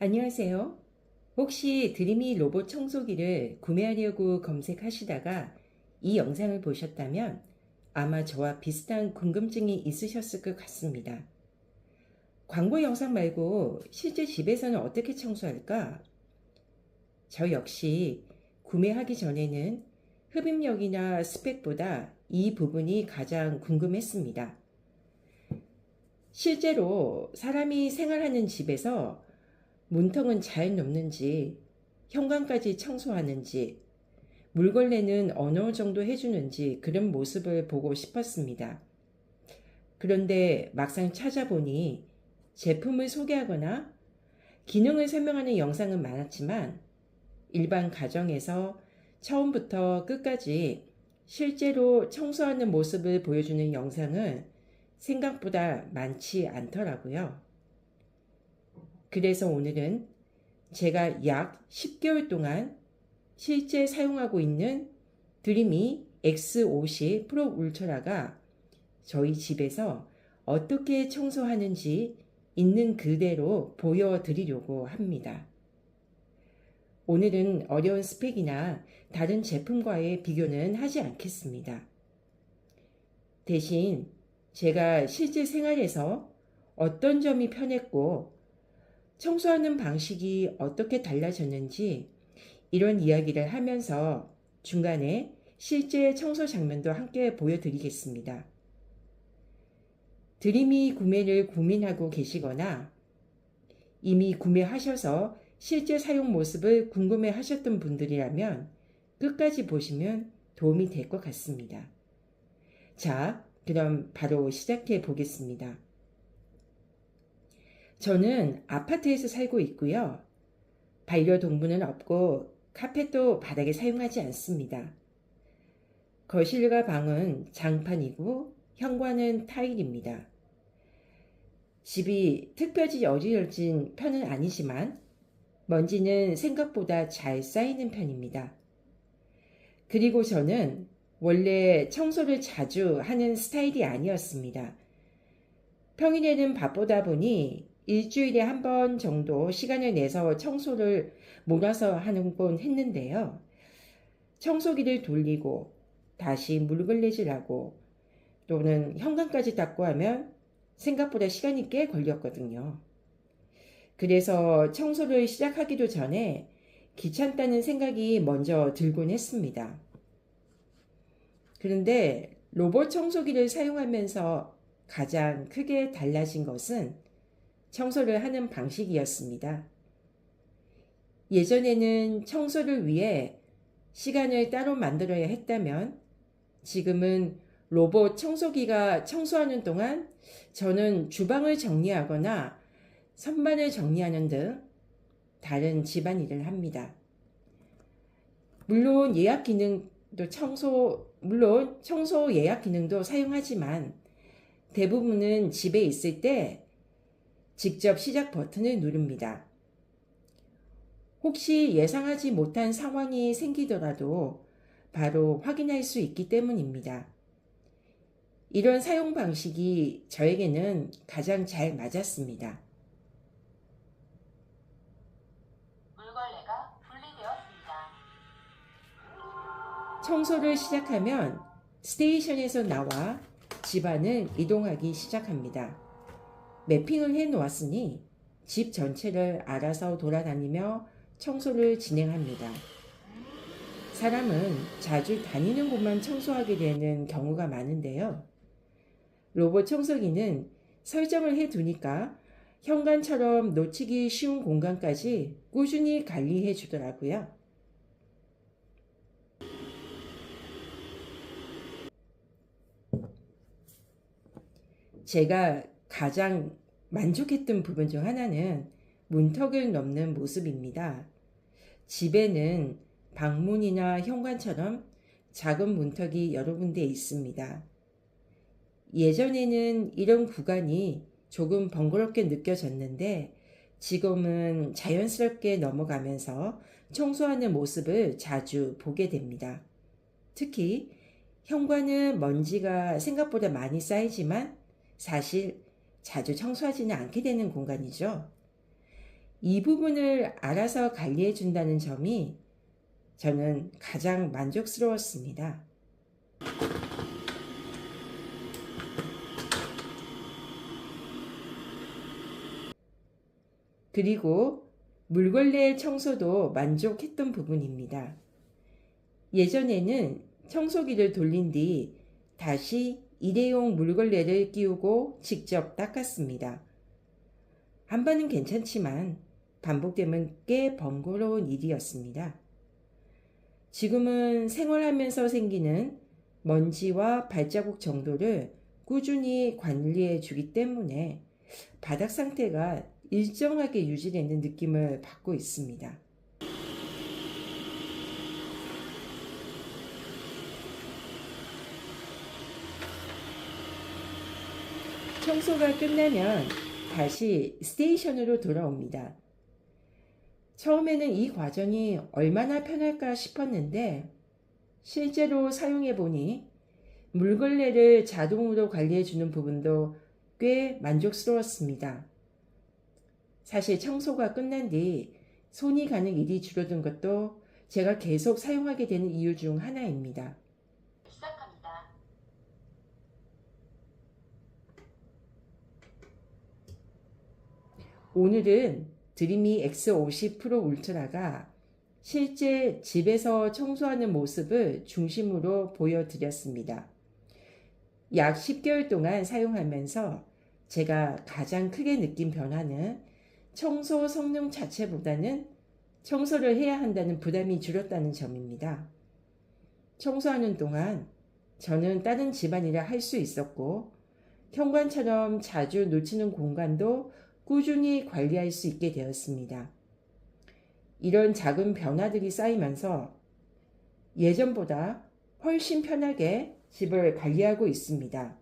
안녕하세요. 혹시 드림이 로봇 청소기를 구매하려고 검색하시다가 이 영상을 보셨다면 아마 저와 비슷한 궁금증이 있으셨을 것 같습니다. 광고 영상 말고 실제 집에서는 어떻게 청소할까? 저 역시 구매하기 전에는 흡입력이나 스펙보다 이 부분이 가장 궁금했습니다. 실제로 사람이 생활하는 집에서 문턱은 잘 넘는지, 현관까지 청소하는지, 물걸레는 어느 정도 해주는지 그런 모습을 보고 싶었습니다. 그런데 막상 찾아보니 제품을 소개하거나 기능을 설명하는 영상은 많았지만 일반 가정에서 처음부터 끝까지 실제로 청소하는 모습을 보여주는 영상은 생각보다 많지 않더라고요. 그래서 오늘은 제가 약 10개월 동안 실제 사용하고 있는 드림이 X50 프로 울트라가 저희 집에서 어떻게 청소하는지 있는 그대로 보여드리려고 합니다. 오늘은 어려운 스펙이나 다른 제품과의 비교는 하지 않겠습니다. 대신 제가 실제 생활에서 어떤 점이 편했고 청소하는 방식이 어떻게 달라졌는지 이런 이야기를 하면서 중간에 실제 청소 장면도 함께 보여드리겠습니다. 드림이 구매를 고민하고 계시거나 이미 구매하셔서 실제 사용 모습을 궁금해 하셨던 분들이라면 끝까지 보시면 도움이 될 것 같습니다. 자, 그럼 바로 시작해 보겠습니다. 저는 아파트에서 살고 있고요. 반려동물은 없고 카펫도 바닥에 사용하지 않습니다. 거실과 방은 장판이고 현관은 타일입니다. 집이 특별히 어지러진 편은 아니지만 먼지는 생각보다 잘 쌓이는 편입니다. 그리고 저는 원래 청소를 자주 하는 스타일이 아니었습니다. 평일에는 바쁘다 보니 일주일에 한 번 정도 시간을 내서 청소를 몰아서 하는곤 했는데요. 청소기를 돌리고 다시 물걸레질하고 또는 현관까지 닦고 하면 생각보다 시간이 꽤 걸렸거든요. 그래서 청소를 시작하기도 전에 귀찮다는 생각이 먼저 들곤 했습니다. 그런데 로봇 청소기를 사용하면서 가장 크게 달라진 것은 청소를 하는 방식이었습니다. 예전에는 청소를 위해 시간을 따로 만들어야 했다면 지금은 로봇 청소기가 청소하는 동안 저는 주방을 정리하거나 선반을 정리하는 등 다른 집안일을 합니다. 물론 청소 예약 기능도 사용하지만 대부분은 집에 있을 때 직접 시작 버튼을 누릅니다. 혹시 예상하지 못한 상황이 생기더라도 바로 확인할 수 있기 때문입니다. 이런 사용 방식이 저에게는 가장 잘 맞았습니다. 물걸레가 분리되었습니다. 청소를 시작하면 스테이션에서 나와 집안을 이동하기 시작합니다. 매핑을 해 놓았으니 집 전체를 알아서 돌아다니며 청소를 진행합니다. 사람은 자주 다니는 곳만 청소하게 되는 경우가 많은데요. 로봇 청소기는 설정을 해 두니까 현관처럼 놓치기 쉬운 공간까지 꾸준히 관리해 주더라고요. 제가 가장 만족했던 부분 중 하나는 문턱을 넘는 모습입니다. 집에는 방문이나 현관처럼 작은 문턱이 여러 군데 있습니다. 예전에는 이런 구간이 조금 번거롭게 느껴졌는데 지금은 자연스럽게 넘어가면서 청소하는 모습을 자주 보게 됩니다. 특히 현관은 먼지가 생각보다 많이 쌓이지만 사실 자주 청소하지는 않게 되는 공간이죠. 이 부분을 알아서 관리해 준다는 점이 저는 가장 만족스러웠습니다. 그리고 물걸레 청소도 만족했던 부분입니다. 예전에는 청소기를 돌린 뒤 다시 일회용 물걸레를 끼우고 직접 닦았습니다. 한 번은 괜찮지만 반복되면 꽤 번거로운 일이었습니다. 지금은 생활하면서 생기는 먼지와 발자국 정도를 꾸준히 관리해 주기 때문에 바닥 상태가 일정하게 유지되는 느낌을 받고 있습니다. 청소가 끝나면 다시 스테이션으로 돌아옵니다. 처음에는 이 과정이 얼마나 편할까 싶었는데 실제로 사용해 보니 물걸레를 자동으로 관리해 주는 부분도 꽤 만족스러웠습니다. 사실 청소가 끝난 뒤 손이 가는 일이 줄어든 것도 제가 계속 사용하게 되는 이유 중 하나입니다. 시작합니다. 오늘은 드림이 X50 프로 울트라가 실제 집에서 청소하는 모습을 중심으로 보여드렸습니다. 약 10개월 동안 사용하면서 제가 가장 크게 느낀 변화는 청소 성능 자체보다는 청소를 해야 한다는 부담이 줄었다는 점입니다. 청소하는 동안 저는 다른 집안일을 할 수 있었고 현관처럼 자주 놓치는 공간도 꾸준히 관리할 수 있게 되었습니다. 이런 작은 변화들이 쌓이면서 예전보다 훨씬 편하게 집을 관리하고 있습니다.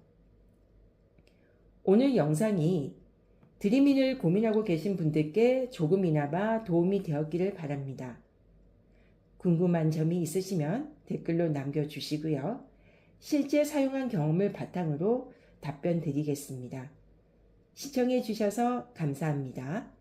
오늘 영상이 드림인을 고민하고 계신 분들께 조금이나마 도움이 되었기를 바랍니다. 궁금한 점이 있으시면 댓글로 남겨주시고요. 실제 사용한 경험을 바탕으로 답변 드리겠습니다. 시청해 주셔서 감사합니다.